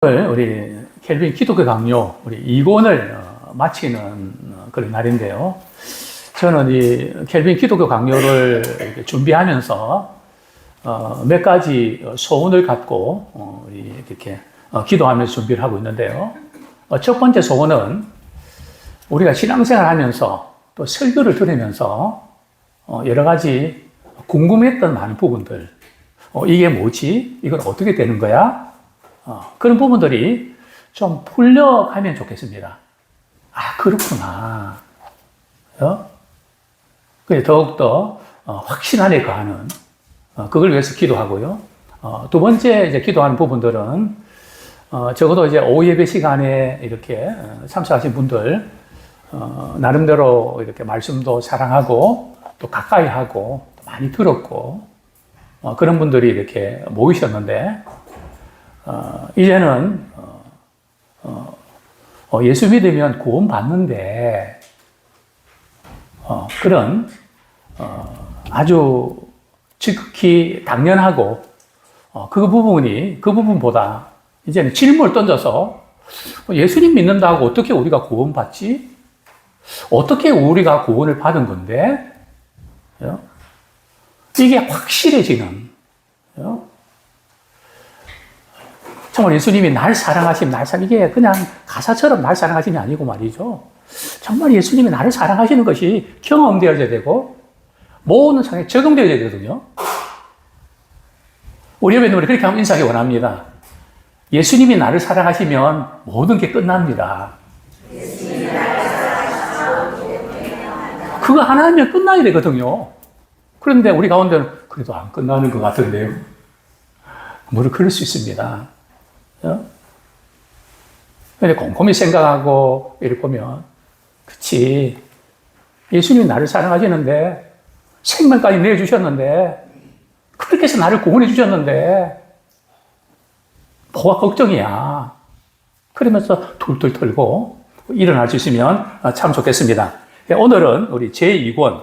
오늘 우리 켈빈 기독교 강요 우리 2권을 마치는 그런 날인데요. 저는 이 켈빈 기독교 강요를 이렇게 준비하면서 몇 가지 소원을 갖고 이렇게 기도하면서 준비를 하고 있는데요. 첫 번째 소원은 우리가 신앙생활 하면서 또 설교를 들으면서 여러 가지 궁금했던 많은 부분들, 이게 뭐지? 이건 어떻게 되는 거야? 그런 부분들이 좀 풀려가면 좋겠습니다. 아, 그렇구나. 그래서 더욱더 확신 안에 거하는, 그걸 위해서 기도하고요. 두 번째 이제 기도하는 부분들은, 적어도 이제 오후 예배 시간에 이렇게 참석하신 분들, 나름대로 이렇게 말씀도 사랑하고, 또 가까이 하고, 또 많이 들었고, 그런 분들이 이렇게 모이셨는데, 이제는, 예수 믿으면 구원 받는데, 그런, 아주 지극히 당연하고, 그 부분보다 이제는 질문을 던져서, 예수님 믿는다고 어떻게 우리가 구원받지? 어떻게 우리가 구원을 받은 건데? 이게 확실해지는, 정말 예수님이 날 사랑하심, 이게 그냥 가사처럼 날 사랑하심이 아니고 말이죠. 정말 예수님이 나를 사랑하시는 것이 경험되어져야 되고, 모든 상황에 적용되어야 되거든요. 우리 예배는 그렇게 한번 인사하기 원합니다. 예수님이 나를 사랑하시면 모든 게 끝납니다. 그거 하나면 끝나야 되거든요. 그런데 우리 가운데는 그래도 안 끝나는 것 같은데요. 뭐를 그럴 수 있습니다. 근데 곰곰이 생각하고 이렇게 보면, 그치. 예수님이 나를 사랑하시는데, 생명까지 내주셨는데, 그렇게 해서 나를 구원해 주셨는데, 뭐가 걱정이야. 그러면서 툴툴 털고 일어날 수 있으면 참 좋겠습니다. 오늘은 우리 제2권,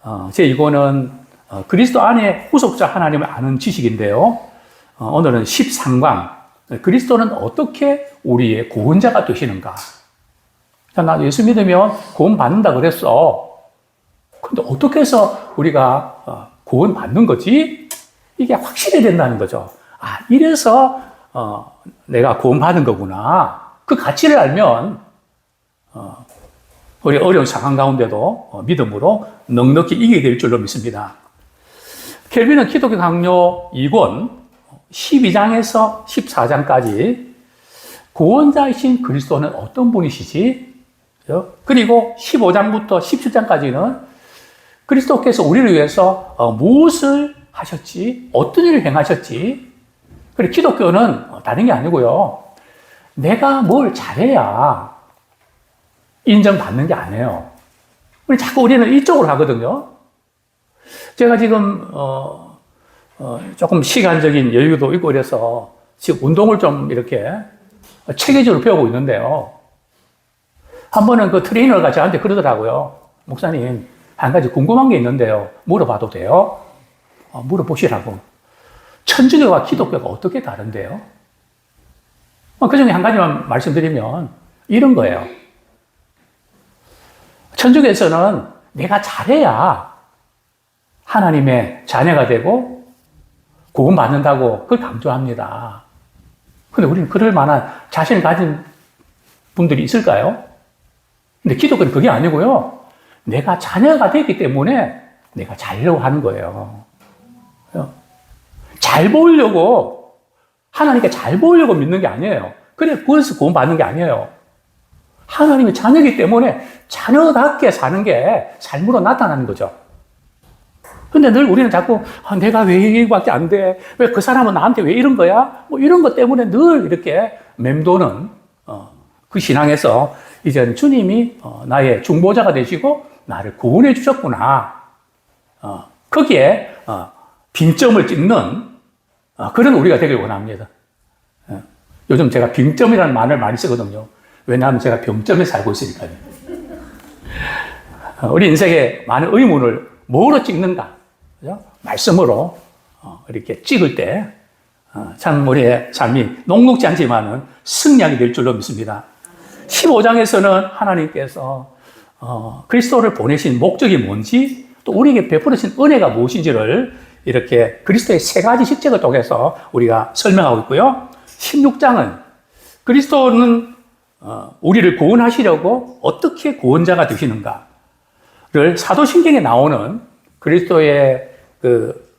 제2권은 그리스도 안에 후속자 하나님을 아는 지식인데요. 오늘은 13강, 그리스도는 어떻게 우리의 구원자가 되시는가? 나 예수 믿으면 구원 받는다 그랬어. 근데 어떻게 해서 우리가 구원 받는 거지? 이게 확실히 된다는 거죠. 아, 이래서 내가 구원 받은 거구나. 그 가치를 알면 우리 어려운 상황 가운데도 믿음으로 넉넉히 이기게 될 줄로 믿습니다. 켈빈은 기독교 강요 2권 12장에서 14장까지 구원자이신 그리스도는 어떤 분이시지? 그리고 15장부터 17장까지는 그리스도께서 우리를 위해서 무엇을 하셨지? 어떤 일을 행하셨지? 그리고 기독교는 다른 게 아니고요. 내가 뭘 잘해야 인정받는 게 아니에요. 자꾸 우리는 이쪽으로 가거든요. 제가 지금 조금 시간적인 여유도 있고 이래서 지금 운동을 좀 이렇게 체계적으로 배우고 있는데요. 한 번은 그 트레이너가 저한테 그러더라고요. 목사님, 한 가지 궁금한 게 있는데요. 물어봐도 돼요? 물어보시라고. 천주교와 기독교가 어떻게 다른데요? 그 중에 한 가지만 말씀드리면 이런 거예요. 천주교에서는 내가 잘해야 하나님의 자녀가 되고 구원받는다고 그걸 강조합니다. 근데 우리는 그럴 만한 자신을 가진 분들이 있을까요? 근데 기독교는 그게 아니고요. 내가 자녀가 되기 때문에 내가 잘려고 하는 거예요. 잘 보이려고, 하나님께 잘 보이려고 믿는 게 아니에요. 그래서 구원받는 게 아니에요. 하나님의 자녀이기 때문에 자녀답게 사는 게 삶으로 나타나는 거죠. 근데 늘 우리는 자꾸, 내가 왜 이거밖에 안 돼? 왜 그 사람은 나한테 왜 이런 거야? 뭐 이런 것 때문에 늘 이렇게 맴도는, 그 신앙에서 이제는 주님이 나의 중보자가 되시고 나를 구원해 주셨구나. 거기에 빙점을 찍는 그런 우리가 되길 원합니다. 요즘 제가 빙점이라는 말을 많이 쓰거든요. 왜냐하면 제가 병점에 살고 있으니까요. 우리 인생에 많은 의문을 뭐로 찍는가? 그죠? 말씀으로 이렇게 찍을 때 참 우리의 삶이 녹록지 않지만은 승리하게 될 줄로 믿습니다. 15장에서는 하나님께서 그리스도를 보내신 목적이 뭔지, 또 우리에게 베풀으신 은혜가 무엇인지를 이렇게 그리스도의 세 가지 식책을 통해서 우리가 설명하고 있고요. 16장은 그리스도는 우리를 구원하시려고 어떻게 구원자가 되시는가를 사도신경에 나오는 그리스도의 그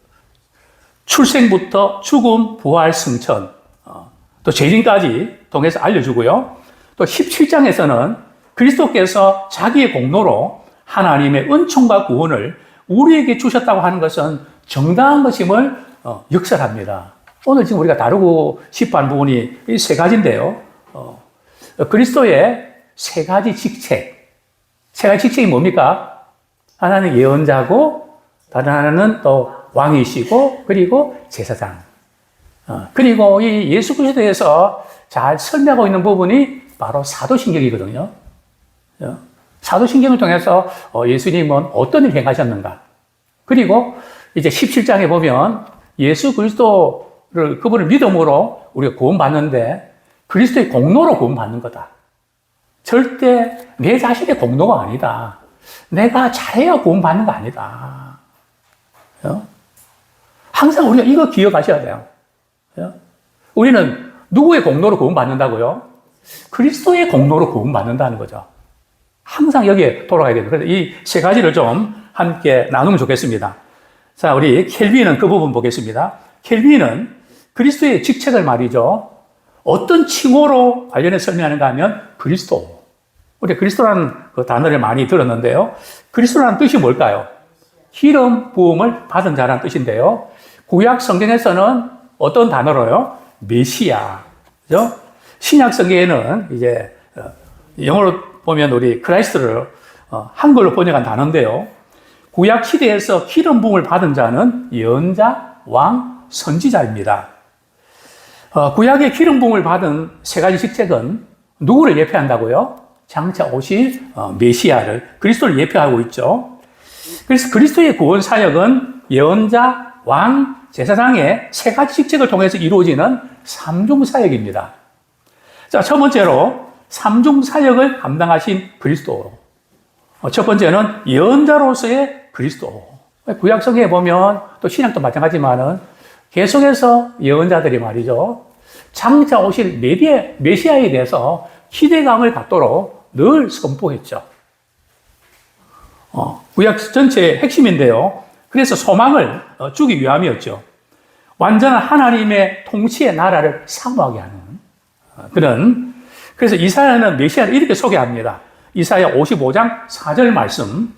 출생부터 죽음, 부활, 승천, 또 재림까지 통해서 알려주고요. 또 17장에서는 그리스도께서 자기의 공로로 하나님의 은총과 구원을 우리에게 주셨다고 하는 것은 정당한 것임을 역설합니다. 오늘 지금 우리가 다루고 싶어 하는 부분이 이 세 가지인데요. 그리스도의 세 가지 직책. 세 가지 직책이 뭡니까? 하나는 예언자고, 다른 하나는 또 왕이시고, 그리고 제사장. 그리고 이 예수 그리스도에 대해서 잘 설명하고 있는 부분이 바로 사도신경이거든요. 사도신경을 통해서 예수님은 어떤 일을 행하셨는가. 그리고 이제 17장에 보면 예수 그리스도를, 그분을 믿음으로 우리가 구원받는데 그리스도의 공로로 구원받는 거다. 절대 내 자신의 공로가 아니다. 내가 잘해야 구원받는 거 아니다. 항상 우리가 이거 기억하셔야 돼요. 우리는 누구의 공로로 구원받는다고요? 그리스도의 공로로 구원받는다는 거죠. 항상 여기에 돌아가야 돼요. 그래서 이 세 가지를 좀 함께 나누면 좋겠습니다. 자, 우리 켈빈은 그 부분 보겠습니다. 켈빈은 그리스도의 직책을 말이죠. 어떤 칭호로 관련해서 설명하는가 하면 그리스도. 우리 그리스도라는 그 단어를 많이 들었는데요. 그리스도라는 뜻이 뭘까요? 기름 부음을 받은 자라는 뜻인데요. 구약 성경에서는 어떤 단어로요? 메시아. 그죠? 신약 성경에는 이제 영어로 보면 우리 크라이스트를 한글로 번역한 단어인데요. 구약 시대에서 기름 부음을 받은 자는 예언자, 왕, 선지자입니다. 구약의 기름 부음을 받은 세 가지 직책은 누구를 예표한다고요? 장차 오실 메시아를, 그리스도를 예표하고 있죠. 그래서 그리스도의 구원 사역은 예언자, 왕, 제사장의 세 가지 직책을 통해서 이루어지는 삼중 사역입니다. 자, 첫 번째로 삼중 사역을 감당하신 그리스도. 첫 번째는 예언자로서의 그리스도. 구약 성경에 보면 또 신약도 마찬가지지만은 계속해서 예언자들이 말이죠. 장차 오실 메시아에 대해서 기대감을 갖도록 늘 선포했죠. 구약 전체의 핵심인데요. 그래서 소망을 주기 위함이었죠. 완전한 하나님의 통치의 나라를 사모하게 하는 그런. 그래서 이사야는 메시아를 이렇게 소개합니다. 이사야 55장 4절 말씀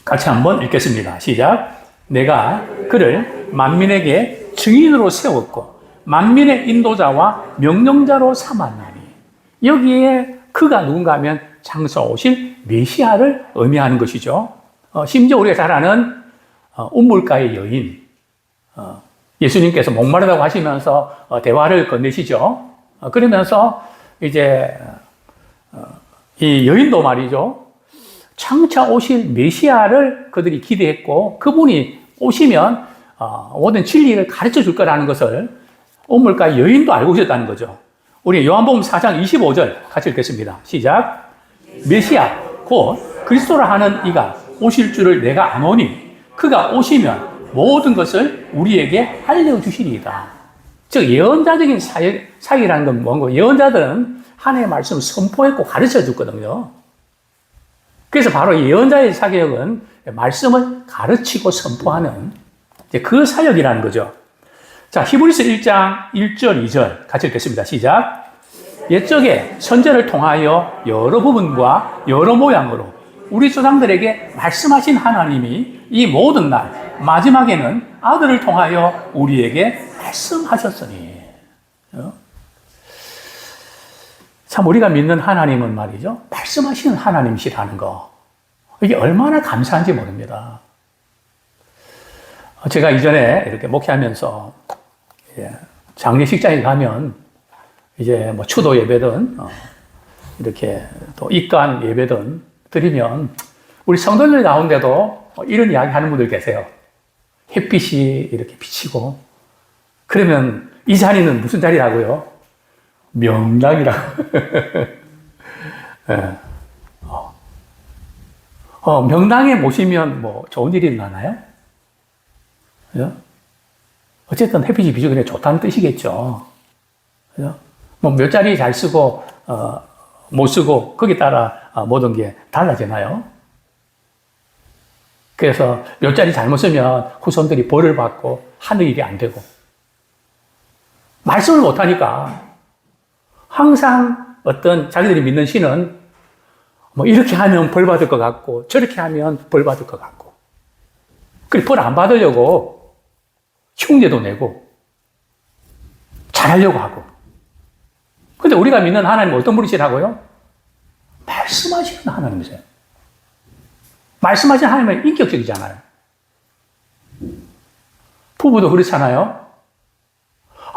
같이 한번 읽겠습니다. 시작. 내가 그를 만민에게 증인으로 세웠고 만민의 인도자와 명령자로 삼았나니. 여기에 그가 누군가 하면 장차 오실 메시아를 의미하는 것이죠. 심지어 우리가 잘 아는 운물가의 여인, 예수님께서 목마르다고 하시면서 대화를 건네시죠. 그러면서 이제 이 여인도 말이죠. 장차 오실 메시아를 그들이 기대했고 그분이 오시면 모든 진리를 가르쳐 줄 거라는 것을 운물가의 여인도 알고 있었다는 거죠. 우리 요한복음 4장 25절 같이 읽겠습니다. 시작. 메시아 곧 그리스도라 하는 이가 오실 줄을 내가 아노니 그가 오시면 모든 것을 우리에게 알려주시리이다. 즉 예언자적인 사역이라는 건 뭔고? 예언자들은 하나님의 말씀을 선포했고 가르쳐 줬거든요. 그래서 바로 예언자의 사역은 말씀을 가르치고 선포하는 그 사역이라는 거죠. 자, 히브리서 1장 1절 2절 같이 읽겠습니다. 시작. 옛적에 선지자를 통하여 여러 부분과 여러 모양으로 우리 조상들에게 말씀하신 하나님이 이 모든 날 마지막에는 아들을 통하여 우리에게 말씀하셨으니. 참 우리가 믿는 하나님은 말이죠. 말씀하시는 하나님이시라는 거. 이게 얼마나 감사한지 모릅니다. 제가 이전에 이렇게 목회하면서 장례식장에 가면 이제 뭐 추도 예배든 이렇게 또 입관 예배든 드리면 우리 성도들 가운데도 이런 이야기 하는 분들 계세요. 햇빛이 이렇게 비치고, 그러면 이 자리는 무슨 자리라고요? 명당이라고. 예. 명당에 모시면 뭐 좋은 일이 일어나나요? 예? 어쨌든 햇빛이 비추기 좋다는 뜻이겠죠. 예? 뭐몇 자리 잘 쓰고, 못 쓰고, 거기에 따라 모든 게 달라지나요? 그래서 몇 자리 잘못 쓰면 후손들이 벌을 받고 하는 일이 안 되고, 말씀을 못하니까 항상 어떤 자기들이 믿는 신은 뭐 이렇게 하면 벌 받을 것 같고 저렇게 하면 벌 받을 것 같고, 그리고 벌 안 받으려고 흉내도 내고 잘하려고 하고. 근데 우리가 믿는 하나님은 어떤 분이시라고요? 말씀하시는 하나님이세요. 말씀하시는 하나님은 인격적이잖아요. 부부도 그렇잖아요.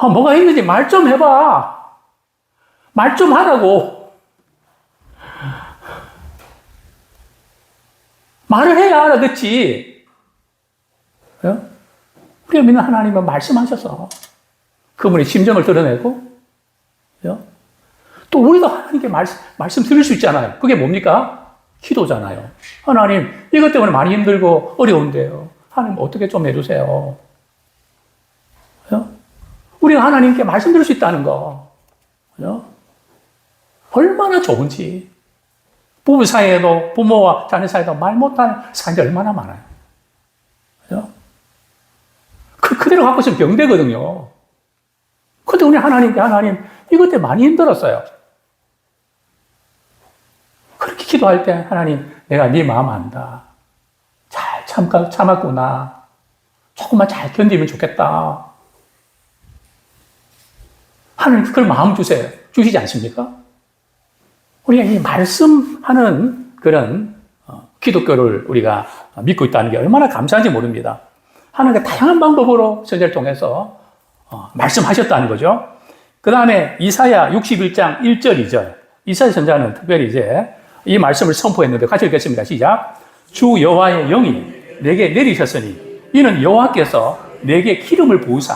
뭐가 있는지 말 좀 해봐. 말 좀 하라고. 말을 해야 알아듣지. 우리가 믿는 하나님은 말씀하셔서 그분의 심정을 드러내고, 또 우리도 하나님께 말씀 드릴 수 있잖아요. 그게 뭡니까? 기도잖아요. 하나님, 이것 때문에 많이 힘들고 어려운데요. 하나님, 어떻게 좀 해주세요. 우리가 하나님께 말씀드릴 수 있다는 거, 얼마나 좋은지. 부부 사이에도, 부모와 자녀 사이에도 말 못하는 사람이 얼마나 많아요. 그대로 갖고 있으면 병되거든요. 근데 우리 하나님께, 하나님, 이것 때문에 많이 힘들었어요. 그렇게 기도할 때, 하나님, 내가 네 마음 안다. 잘 참았구나. 조금만 잘 견디면 좋겠다. 하나님, 그걸 마음 주세요. 주시지 않습니까? 우리가 이 말씀하는 그런 기독교를 우리가 믿고 있다는 게 얼마나 감사한지 모릅니다. 하나님께 다양한 방법으로 선제를 통해서 말씀하셨다는 거죠. 그 다음에 이사야 61장 1절, 2절. 이사야 선자는 특별히 이제 이 말씀을 선포했는데 같이 읽겠습니다. 시작. 주 여호와의 영이 내게 내리셨으니 이는 여호와께서 내게 기름을 부으사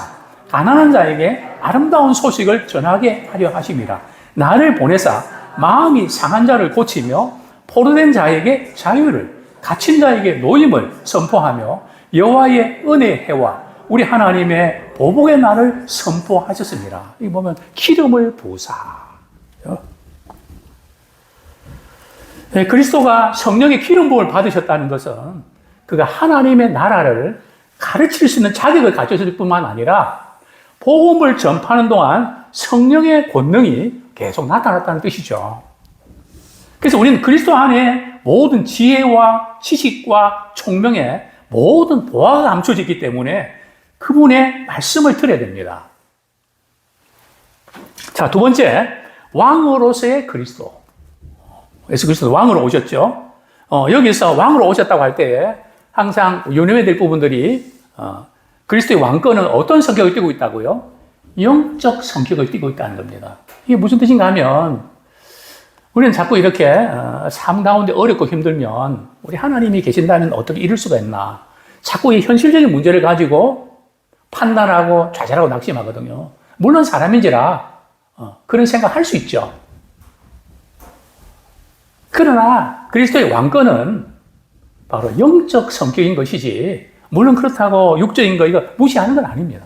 가난한 자에게 아름다운 소식을 전하게 하려 하심이라. 나를 보내사 마음이 상한 자를 고치며 포로된 자에게 자유를, 갇힌 자에게 노임을 선포하며 여호와의 은혜의 해와 우리 하나님의 보복의 날을 선포하셨습니다. 이 보면 기름을 부으사. 그리스도가 성령의 기름 부음을 받으셨다는 것은 그가 하나님의 나라를 가르칠 수 있는 자격을 가졌을 뿐만 아니라 복음을 전파하는 동안 성령의 권능이 계속 나타났다는 뜻이죠. 그래서 우리는 그리스도 안에 모든 지혜와 지식과 총명의 모든 보화가 감춰져 있기 때문에 그분의 말씀을 들어야 됩니다. 자, 두 번째, 왕으로서의 그리스도. 예수 그리스도 왕으로 오셨죠. 여기서 왕으로 오셨다고 할 때 항상 유념해야 될 부분들이 그리스도의 왕권은 어떤 성격을 띠고 있다고요? 영적 성격을 띠고 있다는 겁니다. 이게 무슨 뜻인가 하면 우리는 자꾸 이렇게 삶 가운데 어렵고 힘들면 우리 하나님이 계신다면 어떻게 이룰 수가 있나. 자꾸 이 현실적인 문제를 가지고 판단하고 좌절하고 낙심하거든요. 물론 사람인지라 그런 생각할 수 있죠. 그러나 그리스도의 왕권은 바로 영적 성격인 것이지, 물론 그렇다고 육적인 거 이거 무시하는 건 아닙니다.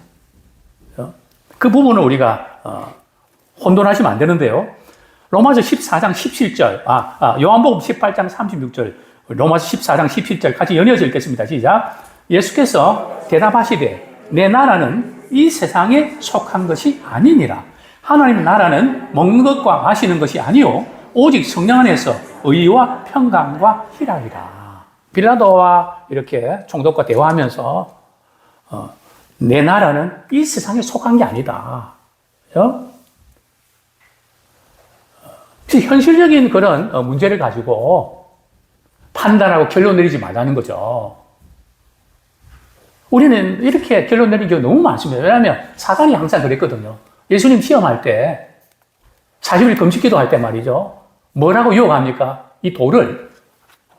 그 부분은 우리가 혼돈하시면 안 되는데요. 로마서 14장 17절, 요한복음 18장 36절, 로마서 14장 17절 같이 연이어서 읽겠습니다. 시작. 예수께서 대답하시되 내 나라는 이 세상에 속한 것이 아니니라. 하나님의 나라는 먹는 것과 마시는 것이 아니요 오직 성령 안에서 의와 평강과 희락이라. 빌라도와 이렇게 총독과 대화하면서 내 나라는 이 세상에 속한 게 아니다. 현실적인 그런 문제를 가지고 판단하고 결론 내리지 말라는 거죠. 우리는 이렇게 결론 내리는 경우가 너무 많습니다. 왜냐하면 사단이 항상 그랬거든요. 예수님 시험할 때 40일 금식기도 할 때 말이죠. 뭐라고 유혹합니까? 이 돌을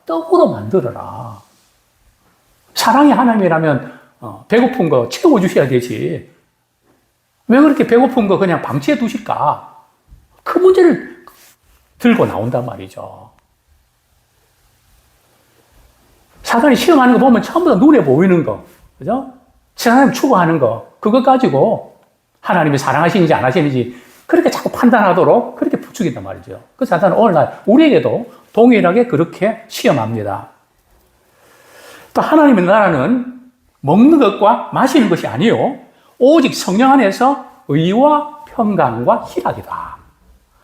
떡으로 만들어라. 사랑이 하나님이라면 배고픈 거 채워주셔야 되지. 왜 그렇게 배고픈 거 그냥 방치해 두실까? 그 문제를 들고 나온단 말이죠. 사단이 시험하는 거 보면 처음부터 눈에 보이는 거, 그죠? 하나님 추구하는 거, 그거 가지고 하나님이 사랑하시는지 안 하시는지 그렇게 자꾸 판단하도록 그렇게 부추긴단 말이죠. 그 사단은 오늘날 우리에게도 동일하게 그렇게 시험합니다. 또 하나님의 나라는 먹는 것과 마시는 것이 아니요 오직 성령 안에서 의와 평강과 희락이다.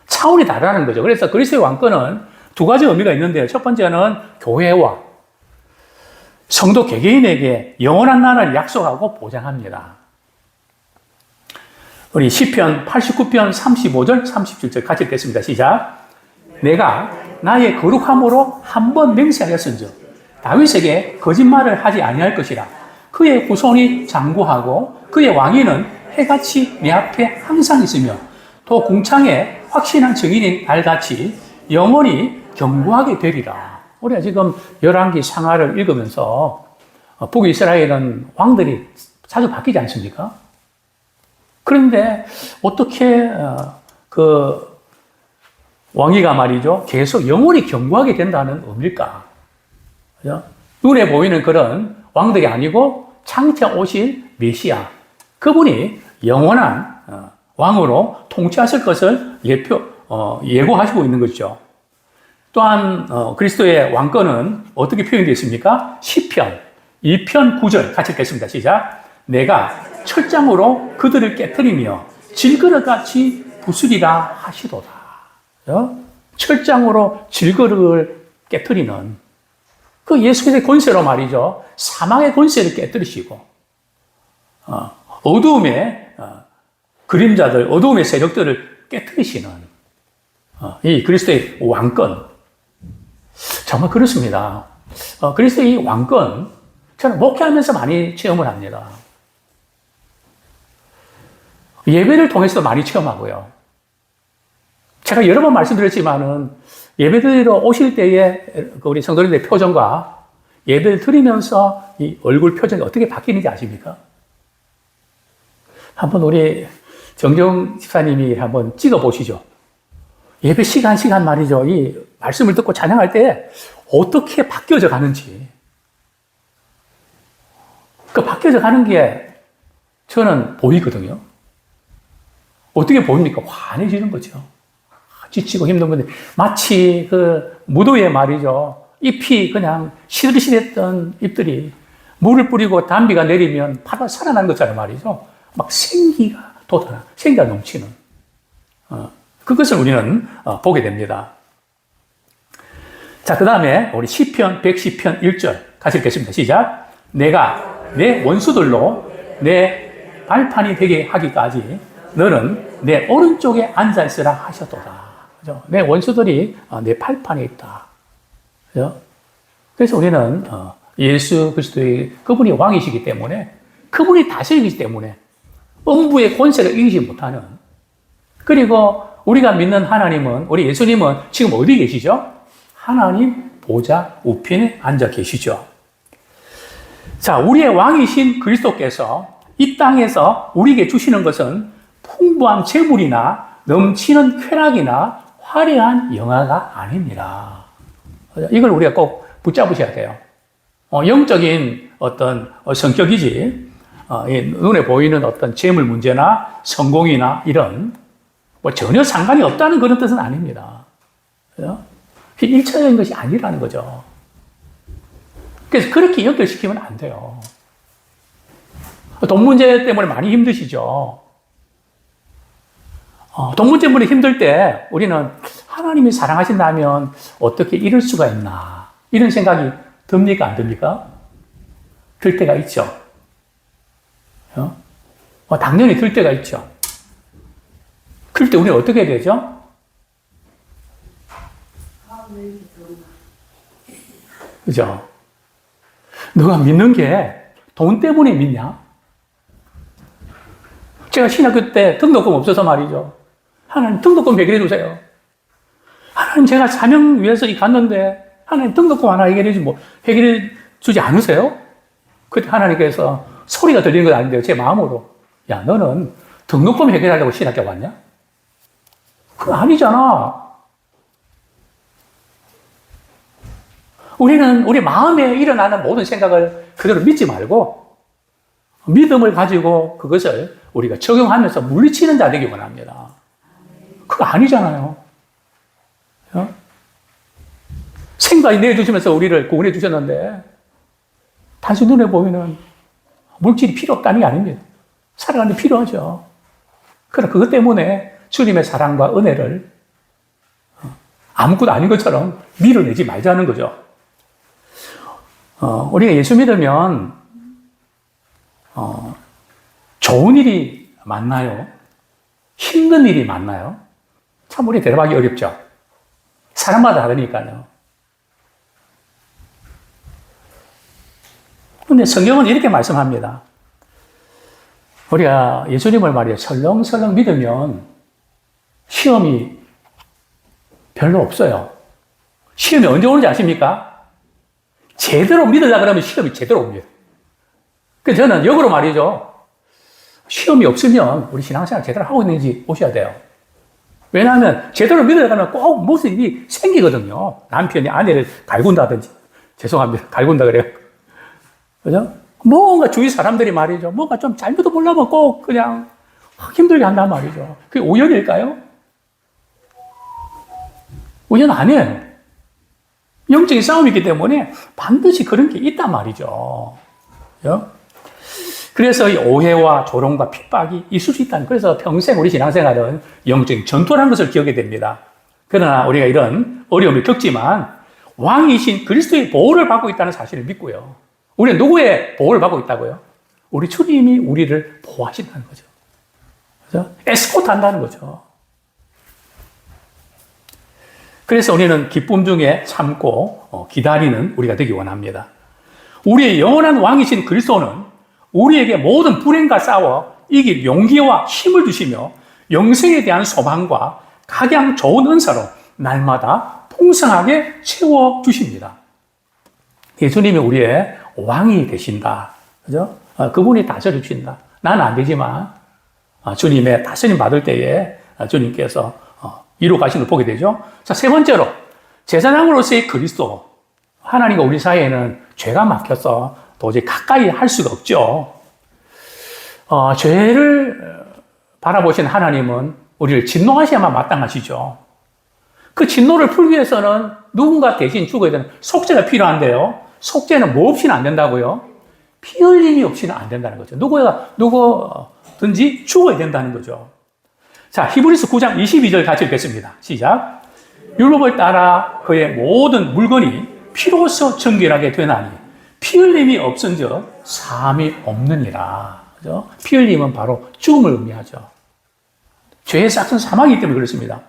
차원이 다르다는 거죠. 그래서 그리스도의 왕권은 두 가지 의미가 있는데요. 첫 번째는 교회와 성도 개개인에게 영원한 나라를 약속하고 보장합니다. 우리 시편 89편 35절 37절 같이 읽겠습니다. 시작. 내가 나의 거룩함으로 한 번 맹세하였은즉 다윗에게 거짓말을 하지 아니할 것이라. 그의 후손이 장구하고 그의 왕위는 해같이 내 앞에 항상 있으며 또 궁창에 확신한 증인인 달같이 영원히 견고하게 되리라. 우리가 지금 열왕기 상하를 읽으면서 북이스라엘은 왕들이 자주 바뀌지 않습니까? 그런데 어떻게 그 왕위가 말이죠 계속 영원히 견고하게 된다는 의미일까? 그죠? 눈에 보이는 그런 왕들이 아니고 장차 오실 메시아, 그분이 영원한 왕으로 통치하실 것을 예고하시고 있는 것이죠. 또한 그리스도의 왕권은 어떻게 표현되어 있습니까? 시편 2편 9절 같이 읽겠습니다. 시작. 내가 철장으로 그들을 깨뜨리며 질그릇같이 부수리라 하시도다. 철장으로 질그릇을 깨뜨리는 그 예수께서의 권세로 말이죠. 사망의 권세를 깨뜨리시고 어두움의 그림자들, 어두움의 세력들을 깨뜨리시는 이 그리스도의 왕권. 정말 그렇습니다. 그리스도의 왕권, 저는 목회하면서 많이 체험을 합니다. 예배를 통해서도 많이 체험하고요. 제가 여러 번 말씀드렸지만은 예배드리러 오실 때에 우리 성도님들의 표정과 예배를 드리면서 이 얼굴 표정이 어떻게 바뀌는지 아십니까? 한번 우리 정정 집사님이 한번 찍어 보시죠. 예배 시간 말이죠. 이 말씀을 듣고 찬양할 때 어떻게 바뀌어져 가는지. 그 바뀌어져 가는 게 저는 보이거든요. 어떻게 보입니까? 환해지는 거죠. 지치고 힘든 건데, 마치 그 무도에 말이죠. 잎이 그냥 시들시들했던 잎들이 물을 뿌리고 단비가 내리면 바로 살아난 것처럼 말이죠. 막 생기가 돋아나, 생기가 넘치는. 그것을 우리는 보게 됩니다. 자, 그 다음에 우리 시편 110편 1절 같이 읽겠습니다. 시작. 내가 내 원수들로 내 발판이 되게 하기까지 너는 내 오른쪽에 앉아있으라 하셨도다. 그죠? 내 원수들이 내 팔판에 있다. 그죠? 그래서 우리는 예수 그리스도의 그분이 왕이시기 때문에, 그분이 다스리기 때문에 음부의 권세를 이기지 못하는, 그리고 우리가 믿는 하나님은, 우리 예수님은 지금 어디 계시죠? 하나님 보좌 우편에 앉아 계시죠. 자, 우리의 왕이신 그리스도께서 이 땅에서 우리에게 주시는 것은 풍부한 재물이나 넘치는 쾌락이나 화려한 영화가 아닙니다. 이걸 우리가 꼭 붙잡으셔야 돼요. 영적인 어떤 성격이지, 눈에 보이는 어떤 재물 문제나 성공이나 이런 전혀 상관이 없다는 그런 뜻은 아닙니다. 일차적인 것이 아니라는 거죠. 그래서 그렇게 연결시키면 안 돼요. 돈 문제 때문에 많이 힘드시죠. 돈 문제 때문에 힘들 때 우리는 하나님이 사랑하신다면 어떻게 이럴 수가 있나, 이런 생각이 듭니까, 안 듭니까? 들 때가 있죠. 당연히 들 때가 있죠. 그럴 때 우리는 어떻게 해야 되죠? 그죠? 너가 믿는 게 돈 때문에 믿냐? 제가 신학교 때 등록금 없어서 말이죠. 하나님 등록금 해결해 주세요. 하나님 제가 사명 위해서 갔는데 하나님 등록금 하나 해결해 주지 않으세요? 그때 하나님께서 소리가 들리는 건 아닌데요. 제 마음으로. 야, 너는 등록금 해결하려고 신학교 왔냐? 그거 아니잖아. 우리는 우리 마음에 일어나는 모든 생각을 그대로 믿지 말고 믿음을 가지고 그것을 우리가 적용하면서 물리치는 자 되기 원합니다. 그거 아니잖아요. 생각이 내주시면서 우리를 구원해 주셨는데 단순 눈에 보이는 물질이 필요 없다는 게 아닙니다. 살아가는 데 필요하죠. 그러나 그것 때문에 주님의 사랑과 은혜를 아무것도 아닌 것처럼 밀어내지 말자는 거죠. 우리가 예수 믿으면 좋은 일이 많나요? 힘든 일이 많나요? 참 우리 대답하기 어렵죠. 사람마다 다르니까요. 근데 성경은 이렇게 말씀합니다. 우리가 예수님을 말이에요. 설렁설렁 믿으면 시험이 별로 없어요. 시험이 언제 오는지 아십니까? 제대로 믿으려고 그러면 시험이 제대로 옵니다. 그래서 저는 역으로 말이죠. 시험이 없으면 우리 신앙생활 제대로 하고 있는지 보셔야 돼요. 왜냐하면 제대로 믿으려고 하면 꼭 무슨 일이 생기거든요. 남편이 아내를 갈군다든지. 죄송합니다. 갈군다 그래요. 그죠? 뭔가 주위 사람들이 말이죠. 뭔가 좀 잘못도 보려면 꼭 그냥 힘들게 한단 말이죠. 그게 우연일까요? 우연 아니에요. 영적인 싸움이기 때문에 반드시 그런 게 있단 말이죠. 그죠? 그래서 이 오해와 조롱과 핍박이 있을 수 있다는, 그래서 평생 우리 신앙생활은 영적인 전투라는 것을 기억해야 됩니다. 그러나 우리가 이런 어려움을 겪지만 왕이신 그리스도의 보호를 받고 있다는 사실을 믿고요. 우리는 누구의 보호를 받고 있다고요? 우리 주님이 우리를 보호하신다는 거죠. 그죠? 에스코트 한다는 거죠. 그래서 우리는 기쁨 중에 참고 기다리는 우리가 되기 원합니다. 우리의 영원한 왕이신 그리스도는 우리에게 모든 불행과 싸워 이길 용기와 힘을 주시며 영생에 대한 소망과 각양 좋은 은사로 날마다 풍성하게 채워주십니다. 예수님이 우리의 왕이 되신다. 그죠? 그분이 다스려 주신다. 나는 안 되지만 주님의 다스림 받을 때에 주님께서 이루 가신 걸 보게 되죠. 자, 세 번째로 제사장으로서의 그리스도. 하나님과 우리 사이에는 죄가 막혀서 도저히 가까이 할 수가 없죠. 죄를 바라보신 하나님은 우리를 진노하셔야만 마땅하시죠. 그 진노를 풀기 위해서는 누군가 대신 죽어야 되는 속죄가 필요한데요. 속죄는 뭐 없이는 안 된다고요? 피 흘림이 없이는 안 된다는 거죠. 누구든지 죽어야 된다는 거죠. 자, 히브리서 9장 22절 같이 읽겠습니다. 시작. 율법을 따라 그의 모든 물건이 피로써 정결하게 되나니 피 흘림이 없은즉 사함이 없느니라. 그죠? 피 흘림은 바로 죽음을 의미하죠. 죄의 싹은 사망이기 때문에 그렇습니다.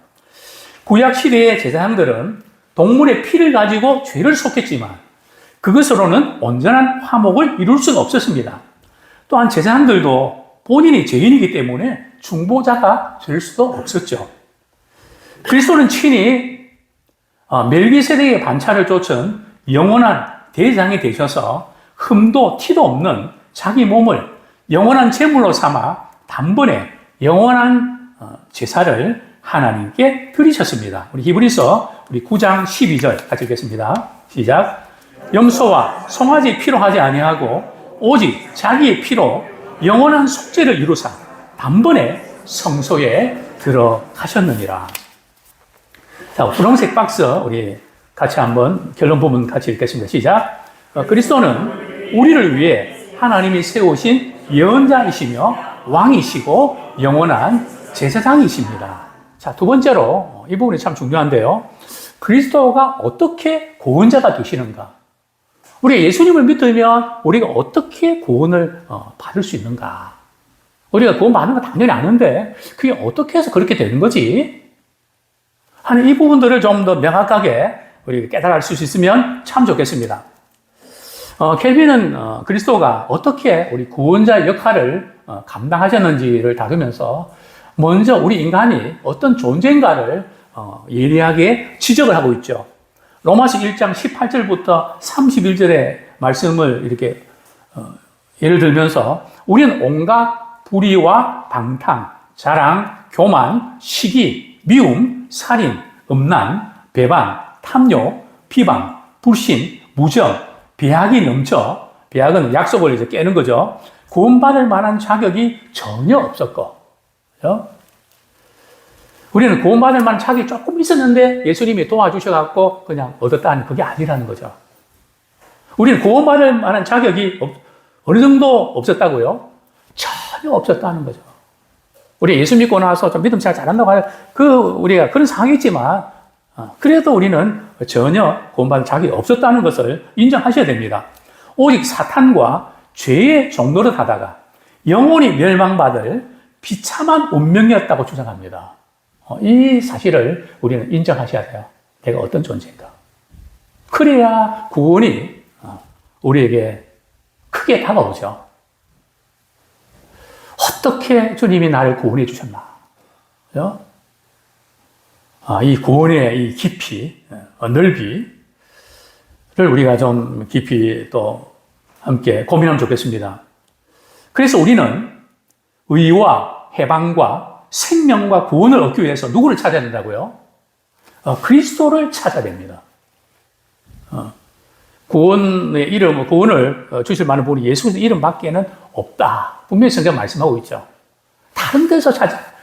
구약 시대의 제사장들은 동물의 피를 가지고 죄를 속했지만 그것으로는 온전한 화목을 이룰 수는 없었습니다. 또한 제사장들도 본인이 죄인이기 때문에 중보자가 될 수도 없었죠. 그리스도는 친히 멜기세덱의 반차를 쫓은 영원한 대장이 되셔서 흠도 티도 없는 자기 몸을 영원한 제물로 삼아 단번에 영원한 제사를 하나님께 드리셨습니다. 우리 히브리서 9장 12절 같이 읽겠습니다. 시작. 염소와 송아지 피로 하지 아니하고 오직 자기의 피로 영원한 속죄를 이루사 단번에 성소에 들어가셨느니라. 자, 분홍색 박스 우리 같이 한번 결론 부분 같이 읽겠습니다. 시작. 그리스도는 우리를 위해 하나님이 세우신 예언자이시며 왕이시고 영원한 제사장이십니다. 자, 두 번째로 이 부분이 참 중요한데요. 그리스도가 어떻게 구원자가 되시는가? 우리가 예수님을 믿으면 우리가 어떻게 구원을 받을 수 있는가? 우리가 구원 받는 거 당연히 아는데 그게 어떻게 해서 그렇게 되는 거지? 하는 이 부분들을 좀 더 명확하게 우리가 깨달을 수 있으면 참 좋겠습니다. 켈빈은 그리스도가 어떻게 우리 구원자의 역할을 감당하셨는지를 다루면서 먼저 우리 인간이 어떤 존재인가를 예리하게 지적을 하고 있죠. 로마서 1장 18절부터 31절의 말씀을 이렇게 예를 들면서 우리는 온갖 불의와 방탕, 자랑, 교만, 시기, 미움, 살인, 음란, 배반, 탐욕, 비방, 불신, 무정, 배악이 넘쳐, 배악은 약속을 이제 깨는 거죠. 구원받을 만한 자격이 전혀 없었고, 그죠? 우리는 구원받을 만한 자격이 조금 있었는데 예수님이 도와주셔갖고 그냥 얻었다는 그게 아니라는 거죠. 우리는 구원받을 만한 자격이 어느 정도 없었다고요? 전혀 없었다는 거죠. 우리 예수 믿고 나서 좀 믿음 생활 잘한다고 하는 우리가 그런 상황이 있지만, 그래도 우리는 전혀 구원받을 자격이 없었다는 것을 인정하셔야 됩니다. 오직 사탄과 죄의 종노릇 하다가 영원히 멸망받을 비참한 운명이었다고 주장합니다. 이 사실을 우리는 인정하셔야 돼요. 내가 어떤 존재인가. 그래야 구원이 우리에게 크게 다가오죠. 어떻게 주님이 나를 구원해 주셨나. 그죠? 이 구원의 이 깊이, 넓이를 우리가 좀 깊이 또 함께 고민하면 좋겠습니다. 그래서 우리는 의와 해방과 생명과 구원을 얻기 위해서 누구를 찾아야 된다고요? 그리스도를 찾아야 됩니다. 구원의 이름, 구원을 주실 만한 분이 예수 그리스도 이름밖에는 없다. 분명히 성경 말씀하고 있죠. 다른 데서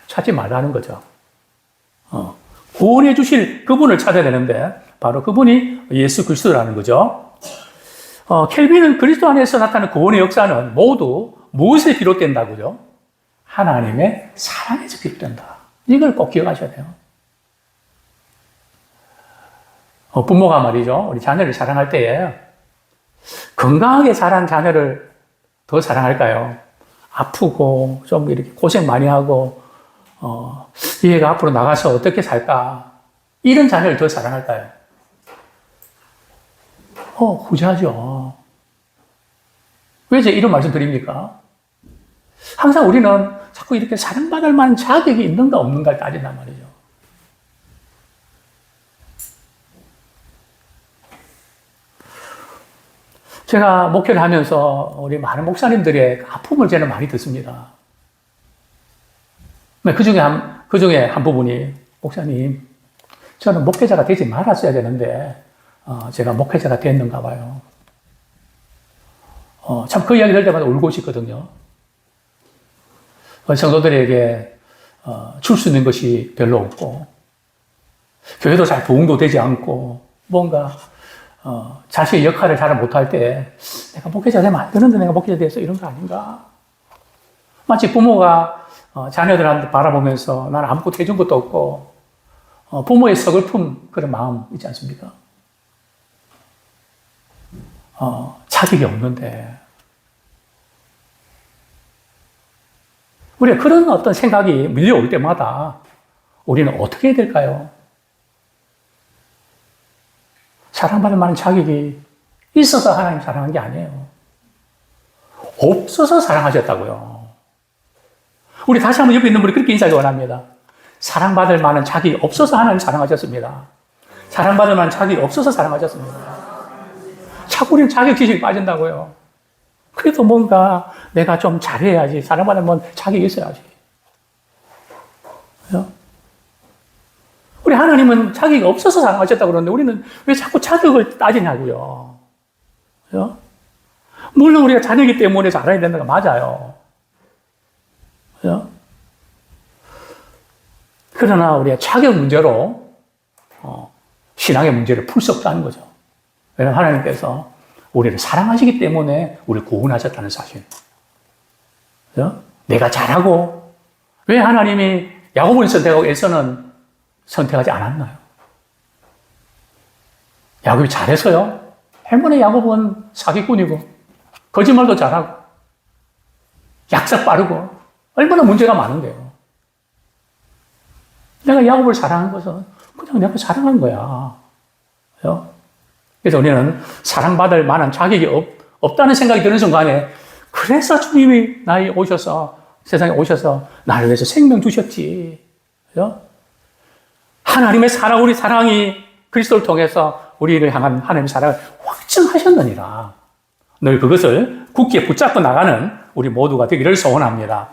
찾지 말라는 거죠. 구원해 주실 그분을 찾아야 되는데 바로 그분이 예수 그리스도라는 거죠. 켈빈은 그리스도 안에서 나타나는 구원의 역사는 모두 무엇에 비롯된다고요? 하나님의 사랑에서 비롯된다. 이걸 꼭 기억하셔야 돼요. 부모가 말이죠. 우리 자녀를 사랑할 때에 건강하게 자란 자녀를 더 사랑할까요? 아프고 좀 이렇게 고생 많이 하고 얘가 앞으로 나가서 어떻게 살까? 이런 자녀를 더 사랑할까요? 후자죠. 왜 제가 이런 말씀 드립니까? 항상 우리는 자꾸 이렇게 사랑받을 만한 자격이 있는가 없는가를 따진단 말이죠. 제가 목회를 하면서 우리 많은 목사님들의 아픔을 저는 많이 듣습니다. 그 중에 한 부분이, 목사님, 저는 목회자가 되지 말았어야 되는데, 제가 목회자가 됐는가 봐요. 참 그 이야기 들을 때마다 울고 싶거든요. 성도들에게 줄 수 있는 것이 별로 없고, 교회도 잘 부흥도 되지 않고, 뭔가 자신의 역할을 잘 못할 때 내가 목회자 되면 안 되는데 내가 목회자 돼서 이런 거 아닌가? 마치 부모가 자녀들한테 바라보면서 나는 아무것도 해준 것도 없고 부모의 서글픔 그런 마음 있지 않습니까? 자격이 없는데 우리가 그런 어떤 생각이 밀려올 때마다 우리는 어떻게 해야 될까요? 사랑받을 만한 자격이 있어서 하나님 사랑한 게 아니에요. 없어서 사랑하셨다고요. 우리 다시 한번 옆에 있는 분이 그렇게 인사하기 원합니다. 사랑받을 만한 자격이 없어서 하나님 사랑하셨습니다. 사랑받을 만한 자격이 없어서 사랑하셨습니다. 자꾸 우리는 자격지심이 빠진다고요. 그래도 뭔가 내가 좀 잘해야지. 사랑받을 만한 자격이 있어야지. 우리 하나님은 자격이 없어서 사랑하셨다고 그러는데 우리는 왜 자꾸 자격을 따지냐고요. 그죠? 물론 우리가 자녀이기 때문에 잘해야 된다는 거 맞아요. 그죠? 그러나 우리가 자격 문제로 신앙의 문제를 풀 수 없다는 거죠. 왜냐하면 하나님께서 우리를 사랑하시기 때문에 우리를 구원하셨다는 사실. 그죠? 내가 잘하고 왜 하나님이 야곱을 선택하고 에서는 선택하지 않았나요? 야곱이 잘해서요? 할머니 야곱은 사기꾼이고 거짓말도 잘하고 약삭 빠르고 얼마나 문제가 많은데요. 내가 야곱을 사랑한 것은 그냥 내가 사랑한 거야. 그래서 우리는 사랑받을 만한 자격이 없다는 생각이 드는 순간에 그래서 주님이 나에 오셔서 세상에 오셔서 나를 위해서 생명 주셨지. 그죠? 하나님의 사랑, 우리 사랑이 그리스도를 통해서 우리를 향한 하나님의 사랑을 확증하셨느니라. 늘 그것을 굳게 붙잡고 나가는 우리 모두가 되기를 소원합니다.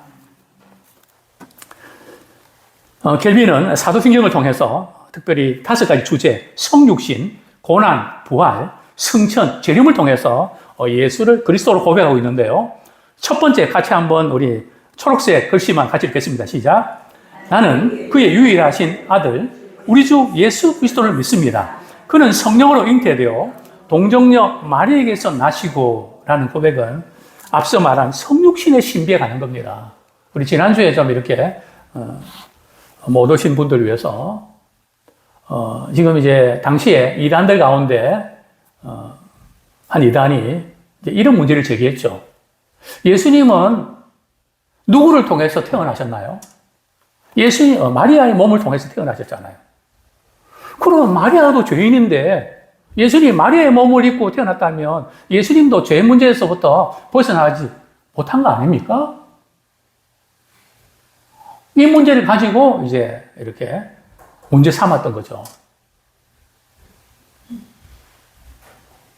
켈빈은 사도신경을 통해서 특별히 5가지 주제, 성육신, 고난, 부활, 승천, 재림을 통해서 예수를 그리스도로 고백하고 있는데요. 첫 번째 같이 한번 우리 초록색 글씨만 같이 읽겠습니다. 시작. 나는 그의 유일하신 아들 우리 주 예수 그리스도를 믿습니다. 그는 성령으로 잉태되어 동정녀 마리에게서 나시고 라는 고백은 앞서 말한 성육신의 신비에 가는 겁니다. 우리 지난주에 좀 이렇게 못 오신 분들을 위해서 지금 이제 당시에 이단들 가운데 한 이단이 이제 이런 문제를 제기했죠. 예수님은 누구를 통해서 태어나셨나요? 예수님, 마리아의 몸을 통해서 태어나셨잖아요. 그럼 마리아도 죄인인데 예수님이 마리아의 몸을 입고 태어났다면 예수님도 죄 문제에서부터 벗어나지 못한 거 아닙니까? 이 문제를 가지고 이제 이렇게 문제 삼았던 거죠.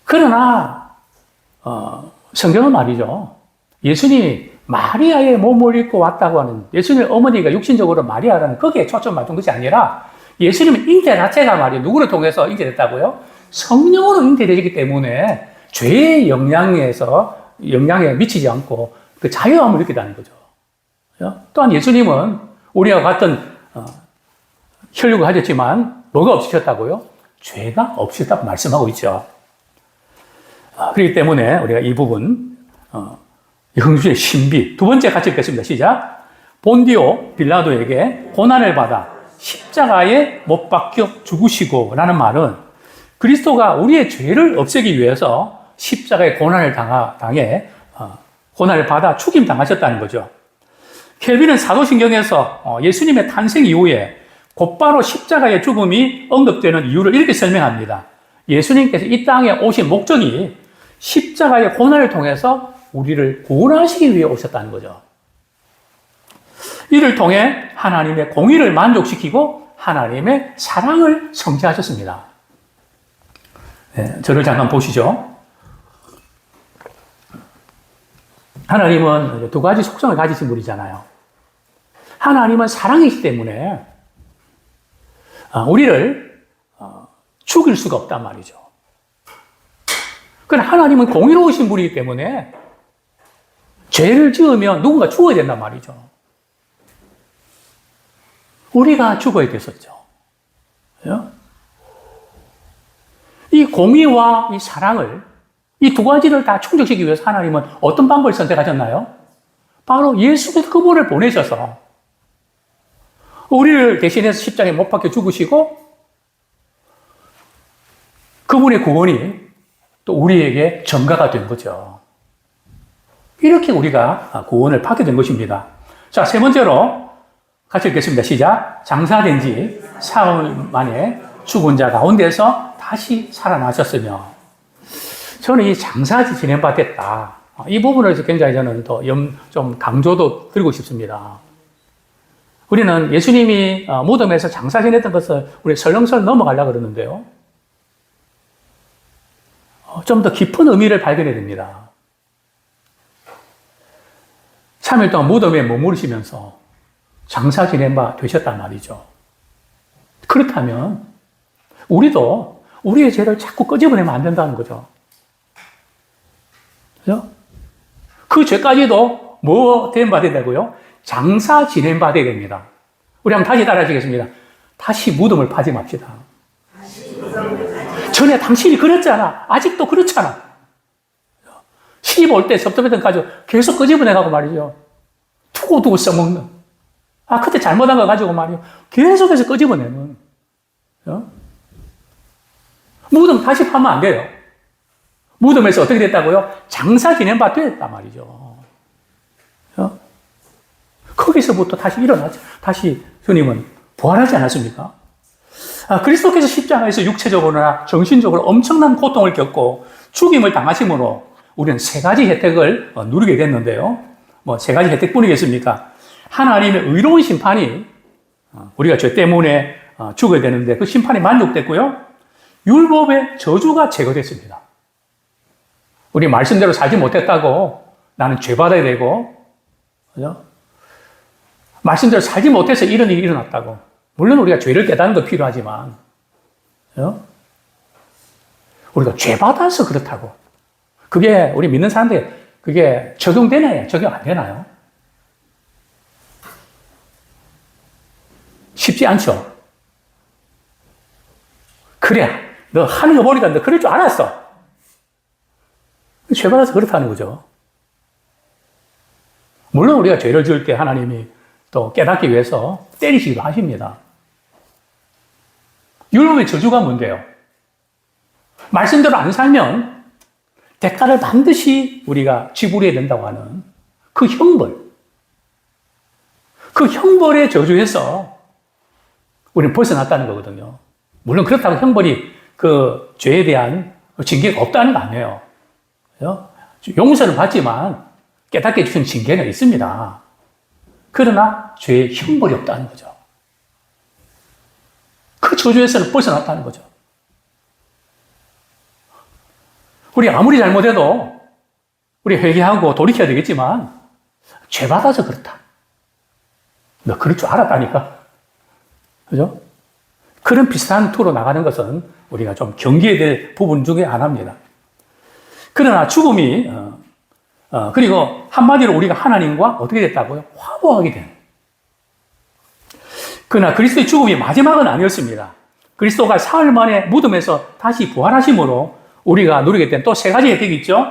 그러나 성경은 말이죠. 예수님이 마리아의 몸을 입고 왔다고 하는 예수님의 어머니가 육신적으로 마리아라는 거기에 초점을 맞춘 것이 아니라 예수님의 잉태 자체가 말이에요. 누구를 통해서 잉태됐다고요? 성령으로 잉태되기 때문에 죄의 영향에 미치지 않고 그 자유함을 느끼다는 거죠. 또한 예수님은 우리와 같은 혈육을 가졌지만 뭐가 없으셨다고요? 죄가 없으셨다고 말씀하고 있죠. 그렇기 때문에 우리가 이 부분 성육신의 신비 두 번째 같이 읽겠습니다. 시작. 본디오 빌라도에게 고난을 받아 십자가에 못 박혀 죽으시고 라는 말은 그리스도가 우리의 죄를 없애기 위해서 십자가의 고난을 당해 고난을 받아 죽임 당하셨다는 거죠. 켈빈은 사도신경에서 예수님의 탄생 이후에 곧바로 십자가의 죽음이 언급되는 이유를 이렇게 설명합니다. 예수님께서 이 땅에 오신 목적이 십자가의 고난을 통해서 우리를 구원하시기 위해 오셨다는 거죠. 이를 통해 하나님의 공의를 만족시키고 하나님의 사랑을 성취하셨습니다. 네, 저를 잠깐 보시죠. 하나님은 두 가지 속성을 가지신 분이잖아요. 하나님은 사랑이기 때문에 우리를 죽일 수가 없단 말이죠. 그러나 하나님은 공의로우신 분이기 때문에 죄를 지으면 누군가 죽어야 된단 말이죠. 우리가 죽어야 됐었죠. 이 공의와 이 사랑을 이 두 가지를 다 충족시키기 위해서 하나님은 어떤 방법을 선택하셨나요? 바로 예수께서 그분을 보내셔서 우리를 대신해서 십자가에 못 박혀 죽으시고 그분의 구원이 또 우리에게 전가가 된 거죠. 이렇게 우리가 구원을 받게 된 것입니다. 자, 세 번째로 같이 읽겠습니다. 시작. 장사된 지 사흘 만에 죽은 자 가운데서 다시 살아나셨으며 저는 이 장사지 지낸 바 됐다. 이 부분을 굉장히 저는 더 좀 강조도 드리고 싶습니다. 우리는 예수님이 무덤에서 장사 지냈던 것을 우리 설렁설렁 넘어가려고 그러는데요. 좀 더 깊은 의미를 발견해야 됩니다. 3일 동안 무덤에 머무르시면서 장사 지낸 바 되셨단 말이죠. 그렇다면 우리도 우리의 죄를 자꾸 끄집어내면 안 된다는 거죠. 그죠? 그 죄까지도 뭐 된 바 된다고요? 장사 지낸 바 되야 됩니다. 우리 한번 다시 따라하시겠습니다. 다시 무덤을 파지 맙시다. 전에 당신이 그랬잖아. 아직도 그렇잖아. 시집 올 때 섭섭했던 가지고 계속 끄집어내가고 말이죠. 두고두고 써먹는. 그때 잘못한 거 가지고 말이요. 계속해서 끄집어내는. 무덤 다시 파면 안 돼요. 무덤에서 어떻게 됐다고요? 장사 지낸 바 됐단 말이죠. 거기서부터 다시 일어나죠. 다시 주님은 부활하지 않았습니까? 그리스도께서 십자가에서 육체적으로나 정신적으로 엄청난 고통을 겪고 죽임을 당하심으로 우리는 세 가지 혜택을 누리게 됐는데요. 세 가지 혜택뿐이겠습니까? 하나님의 의로운 심판이 우리가 죄 때문에 죽어야 되는데 그 심판이 만족됐고요. 율법의 저주가 제거됐습니다. 우리 말씀대로 살지 못했다고 나는 죄받아야 되고, 그죠? 말씀대로 살지 못해서 이런 일이 일어났다고. 물론 우리가 죄를 깨닫는 거 필요하지만, 그죠? 우리가 죄받아서 그렇다고. 그게 우리 믿는 사람들에게 그게 적용되나요? 적용 안 되나요? 쉽지 않죠? 그래, 너 하는 거 보니까 너 그럴 줄 알았어. 죄받아서 그렇다는 거죠. 물론 우리가 죄를 지을 때 하나님이 또 깨닫기 위해서 때리시기도 하십니다. 율법의 저주가 뭔데요? 말씀대로 안 살면 대가를 반드시 우리가 지불해야 된다고 하는 그 형벌. 그 형벌의 저주에서 우리는 벗어났다는 거거든요. 물론 그렇다고 형벌이 그 죄에 대한 징계가 없다는 거 아니에요. 용서는 받지만 깨닫게 해주신 징계는 있습니다. 그러나 죄의 형벌이 없다는 거죠. 그 저주에서는 벗어났다는 거죠. 우리 아무리 잘못해도 우리 회개하고 돌이켜야 되겠지만 죄받아서 그렇다. 너 그럴 줄 알았다니까. 그죠? 그런 비슷한 투로 나가는 것은 우리가 좀 경계해야 될 부분 중에 하나입니다. 그러나 죽음이 그리고 한마디로 우리가 하나님과 어떻게 됐다고요? 화목하게 된. 그러나 그리스도의 죽음이 마지막은 아니었습니다. 그리스도가 사흘 만에 무덤에서 다시 부활하심으로 우리가 누리게 된 또 세 가지 혜택이 있죠.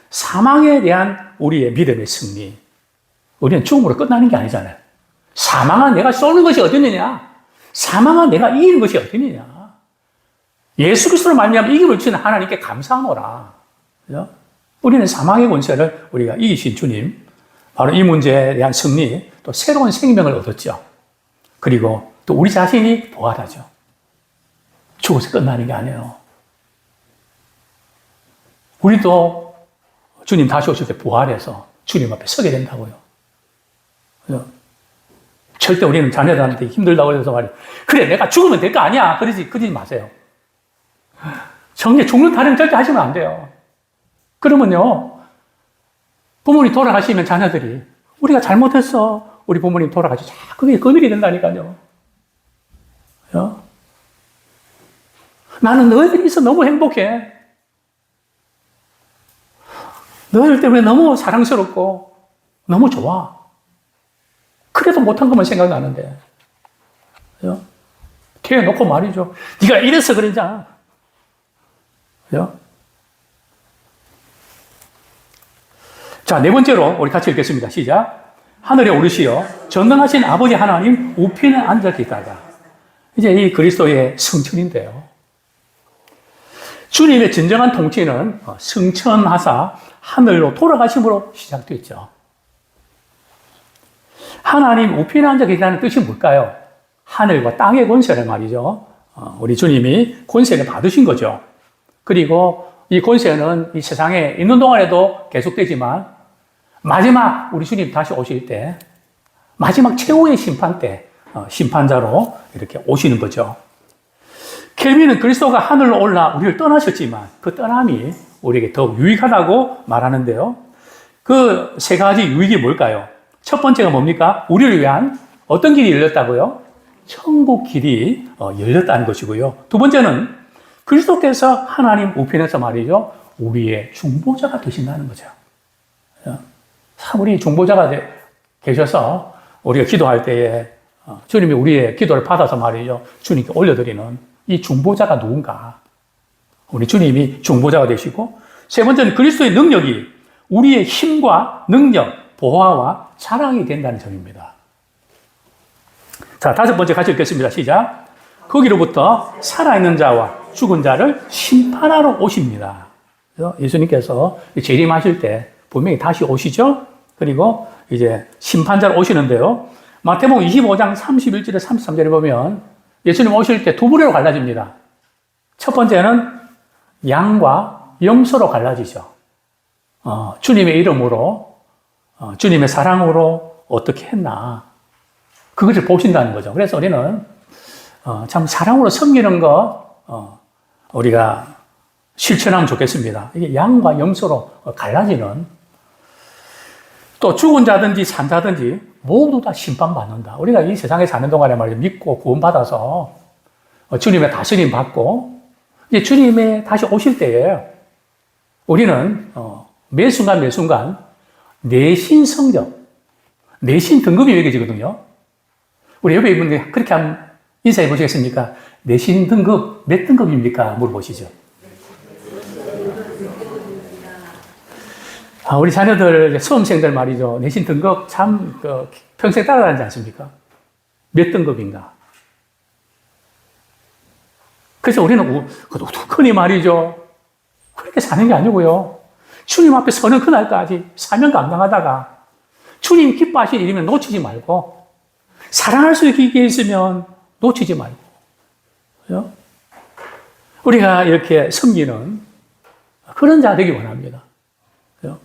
사망에 대한 우리의 믿음의 승리. 우리는 죽음으로 끝나는 게 아니잖아요. 사망한 내가 쏘는 것이 어디느냐? 사망한 내가 이기는 것이 어디느냐? 예수 그리스도로 말미암아 이김을 주는 하나님께 감사하노라. 그죠? 우리는 사망의 권세를 우리가 이기신 주님, 바로 이 문제에 대한 승리, 또 새로운 생명을 얻었죠. 그리고 또 우리 자신이 부활하죠. 죽어서 끝나는 게 아니에요. 우리도 주님 다시 오실 때 부활해서 주님 앞에 서게 된다고요. 그죠? 절대 우리는 자녀들한테 힘들다고 해서 말이에요. 그래, 내가 죽으면 될 거 아니야. 그러지 마세요. 정말 죽는 타령 절대 하시면 안 돼요. 그러면요, 부모님 돌아가시면 자녀들이, 우리가 잘못했어. 우리 부모님 돌아가시죠. 그게 거늘이 된다니까요. 나는 너희들이 있어 너무 행복해. 너희들 때문에 너무 사랑스럽고, 너무 좋아. 그래도 못한 것만 생각나는데. 태워놓고 말이죠. 네가 이래서 그러잖아. 자, 네 번째로 우리 같이 읽겠습니다. 시작. 하늘에 오르시어 전능하신 아버지 하나님 우편에 앉아 계시다가. 이제 이 그리스도의 승천인데요. 주님의 진정한 통치는 승천하사 하늘로 돌아가심으로 시작됐죠. 하나님 우편에 앉아 계시다는 뜻이 뭘까요? 하늘과 땅의 권세를 말이죠. 우리 주님이 권세를 받으신 거죠. 그리고 이 권세는 이 세상에 있는 동안에도 계속되지만 마지막 우리 주님 다시 오실 때 마지막 최후의 심판 때 심판자로 이렇게 오시는 거죠. 켈빈은 그리스도가 하늘로 올라 우리를 떠나셨지만 그 떠남이 우리에게 더욱 유익하다고 말하는데요. 그 세 가지 유익이 뭘까요? 첫 번째가 뭡니까? 우리를 위한 어떤 길이 열렸다고요? 천국 길이 열렸다는 것이고요. 두 번째는 그리스도께서 하나님 우편에서 말이죠. 우리의 중보자가 되신다는 거죠. 우리 중보자가 계셔서 우리가 기도할 때에 주님이 우리의 기도를 받아서 말이죠. 주님께 올려드리는 이 중보자가 누군가? 우리 주님이 중보자가 되시고, 세 번째는 그리스도의 능력이 우리의 힘과 능력, 보화와 자랑이 된다는 점입니다. 자, 다섯 번째 같이 읽겠습니다. 시작. 거기로부터 살아있는 자와 죽은 자를 심판하러 오십니다. 예수님께서 재림하실 때 분명히 다시 오시죠? 그리고 이제 심판자로 오시는데요. 마태복음 25장 31절에 33절에 보면 예수님 오실 때 두 부류로 갈라집니다. 첫 번째는 양과 염소로 갈라지죠. 주님의 이름으로, 주님의 사랑으로 어떻게 했나. 그것을 보신다는 거죠. 그래서 우리는 참 사랑으로 섬기는 거, 우리가 실천하면 좋겠습니다. 이게 양과 염소로 갈라지는, 또 죽은 자든지 산 자든지 모두 다 심판받는다. 우리가 이 세상에 사는 동안에 말이죠. 믿고 구원받아서 주님의 다스림 받고 이제 주님의 다시 오실 때에 우리는 매 순간 매 순간 내신 성적, 내신 등급이 매겨지거든요. 우리 옆에 있는 그렇게 한번 인사해 보시겠습니까? 내신 등급 몇 등급입니까? 물어보시죠. 우리 자녀들, 수험생들 말이죠. 내신 등급 참 평생 따라다니지 않습니까? 몇 등급인가? 그래서 우리는 우두커니 말이죠. 그렇게 사는 게 아니고요. 주님 앞에 서는 그날까지 사명 감당하다가 주님 기뻐하실 일이면 놓치지 말고, 사랑할 수 있게 있으면 놓치지 말고, 그죠? 우리가 이렇게 섬기는 그런 자 되기 원합니다. 그죠?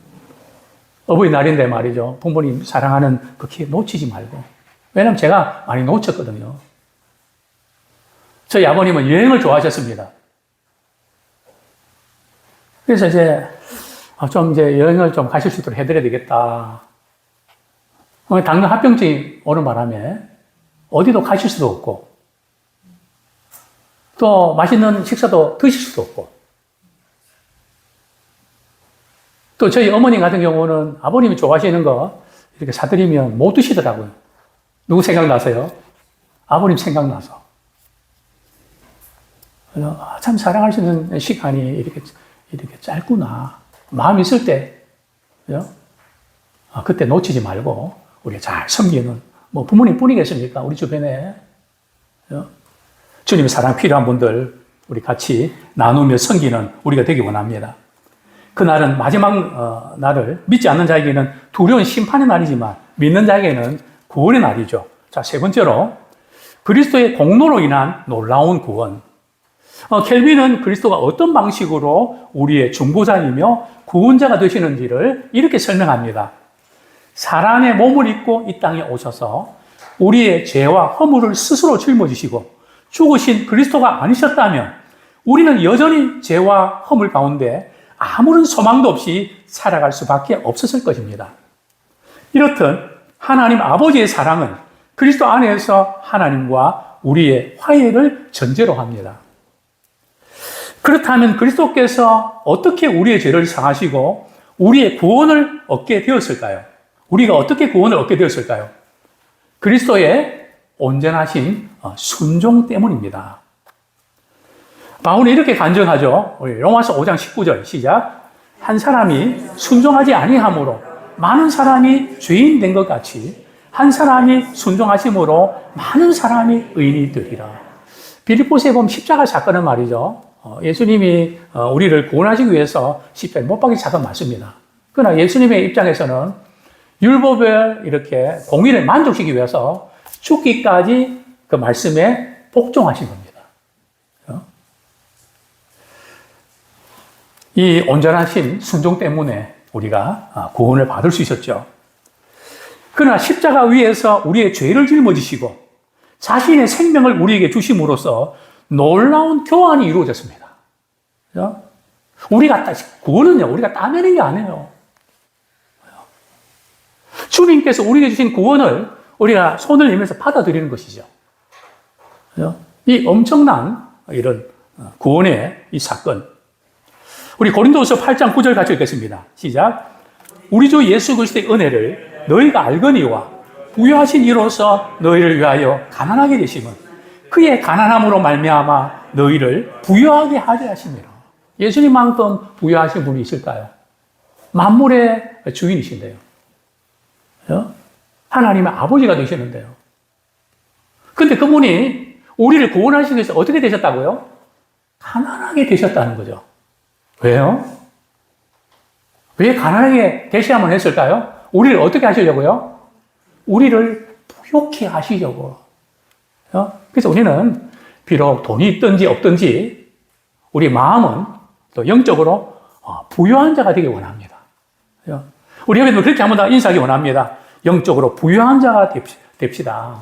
어버이날인데 말이죠. 부모님 사랑하는 그 기회 놓치지 말고. 왜냐면 제가 많이 놓쳤거든요. 저희 아버님은 여행을 좋아하셨습니다. 그래서 이제 여행을 좀 가실 수 있도록 해드려야 되겠다. 당뇨 합병증이 오는 바람에 어디도 가실 수도 없고, 또 맛있는 식사도 드실 수도 없고, 또 저희 어머니 같은 경우는 아버님이 좋아하시는 거 이렇게 사드리면 못 드시더라고요. 누구 생각나세요? 아버님 생각나서. 참 사랑할 수 있는 시간이 이렇게 짧구나. 마음이 있을 때, 그때 놓치지 말고, 우리가 잘 섬기는, 부모님 뿐이겠습니까? 우리 주변에. 주님의 사랑 필요한 분들, 우리 같이 나누며 섬기는 우리가 되기 원합니다. 그날은 마지막 날을 믿지 않는 자에게는 두려운 심판의 날이지만 믿는 자에게는 구원의 날이죠. 자, 세 번째로 그리스도의 공로로 인한 놀라운 구원. 켈빈은 그리스도가 어떤 방식으로 우리의 중보자이며 구원자가 되시는지를 이렇게 설명합니다. 사람의 몸을 입고 이 땅에 오셔서 우리의 죄와 허물을 스스로 짊어지시고 죽으신 그리스도가 아니셨다면 우리는 여전히 죄와 허물 가운데 아무런 소망도 없이 살아갈 수밖에 없었을 것입니다. 이렇듯 하나님 아버지의 사랑은 그리스도 안에서 하나님과 우리의 화해를 전제로 합니다. 그렇다면 그리스도께서 어떻게 우리의 죄를 사하시고 우리의 구원을 얻게 되었을까요? 우리가 어떻게 구원을 얻게 되었을까요? 그리스도의 온전하신 순종 때문입니다. 바울이 이렇게 간증하죠. 로마서 5장 19절 시작. 한 사람이 순종하지 아니함으로 많은 사람이 죄인 된 것 같이 한 사람이 순종하심으로 많은 사람이 의인이 되리라. 빌립보서에 보면 십자가 사건은 말이죠. 예수님이 우리를 구원하시기 위해서 십자가에 못 박힌 사건 맞습니다. 그러나 예수님의 입장에서는 율법을 이렇게 공의를 만족시키기 위해서 죽기까지 그 말씀에 복종하신 겁니다. 이 온전하신 순종 때문에 우리가 구원을 받을 수 있었죠. 그러나 십자가 위에서 우리의 죄를 짊어지시고 자신의 생명을 우리에게 주심으로써 놀라운 교환이 이루어졌습니다. 우리가 구원은요, 우리가 따내는 게 아니에요. 주님께서 우리에게 주신 구원을 우리가 손을 내면서 받아들이는 것이죠. 이 엄청난 이런 구원의 이 사건. 우리 고린도후서 8장 9절 같이 읽겠습니다. 시작. 우리 주 예수 그리스도의 은혜를 너희가 알거니와 부유하신 이로써 너희를 위하여 가난하게 되심은 그의 가난함으로 말미암아 너희를 부유하게 하려 하심이라. 예수님만큼 부유하신 분이 있을까요? 만물의 주인이신데요. 하나님의 아버지가 되시는데요. 근데 그분이 우리를 구원하시기 위해서 어떻게 되셨다고요? 가난하게 되셨다는 거죠. 왜요? 왜 가난하게 되셔야만 했을까요? 우리를 어떻게 하시려고요? 우리를 부욕해 하시려고. 그래서 우리는 비록 돈이 있든지 없든지 우리 마음은 또 영적으로 부유한 자가 되기 원합니다. 우리 형님들 그렇게 한번 더 인사하기 원합니다. 영적으로 부유한 자가 됩시다.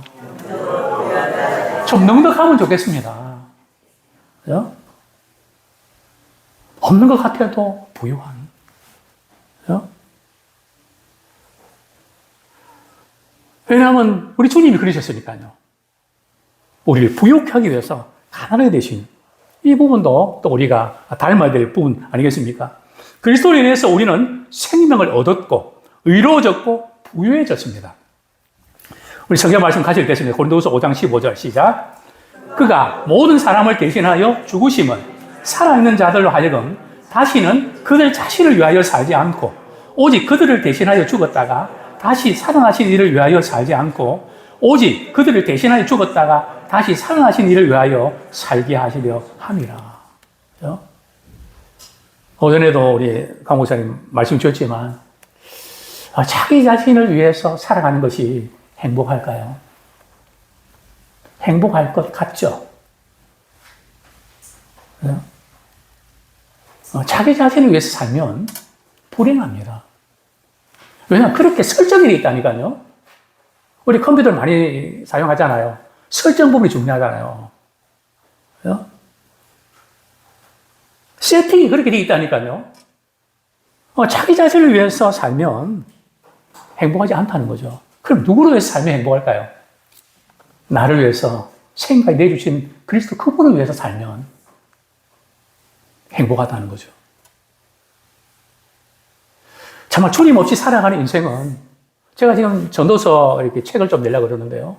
좀 넉넉하면 좋겠습니다. 없는 것 같아도 부유한. 그죠? 왜냐하면 우리 주님이 그러셨으니까요. 우리를 부유하게 하기 위해서 가난하게 되신 이 부분도 또 우리가 닮아야 될 부분 아니겠습니까? 그리스도로 인해서 우리는 생명을 얻었고 의로워졌고 부유해졌습니다. 우리 성경 말씀 같이 읽겠습니다. 고린도후서 5장 15절 시작. 그가 모든 사람을 대신하여 죽으심은 살아있는 자들로 하여금 다시는 그들 자신을 위하여 살지 않고 오직 그들을 대신하여 죽었다가 다시 살아나신 이를 위하여 살지 않고 오직 그들을 대신하여 죽었다가 다시 살아나신 이를 위하여 살게 하시려 함이라. 그렇죠? 오전에도 우리 강 목사님 말씀 주셨지만 자기 자신을 위해서 살아가는 것이 행복할까요? 행복할 것 같죠? 그렇죠? 자기 자신을 위해서 살면 불행합니다. 왜냐하면 그렇게 설정이 되어 있다니까요. 우리 컴퓨터를 많이 사용하잖아요. 설정 부분이 중요하잖아요. 그죠? 세팅이 그렇게 되어 있다니까요. 자기 자신을 위해서 살면 행복하지 않다는 거죠. 그럼 누구를 위해서 살면 행복할까요? 나를 위해서 생각이 내주신 그리스도 그분을 위해서 살면 행복하다는 거죠. 정말 주님 없이 살아가는 인생은 제가 지금 전도서 이렇게 책을 좀 내려고 그러는데요.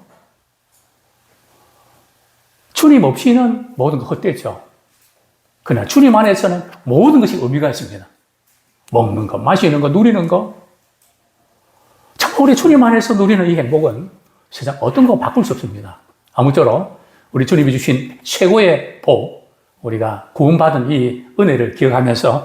주님 없이는 모든 거 헛되죠. 그러나 주님 안에서는 모든 것이 의미가 있습니다. 먹는 거, 마시는 거, 누리는 거. 정말 우리 주님 안에서 누리는 이 행복은 세상 어떤 거 바꿀 수 없습니다. 아무쪼록 우리 주님이 주신 최고의 복, 우리가 구원받은 이 은혜를 기억하면서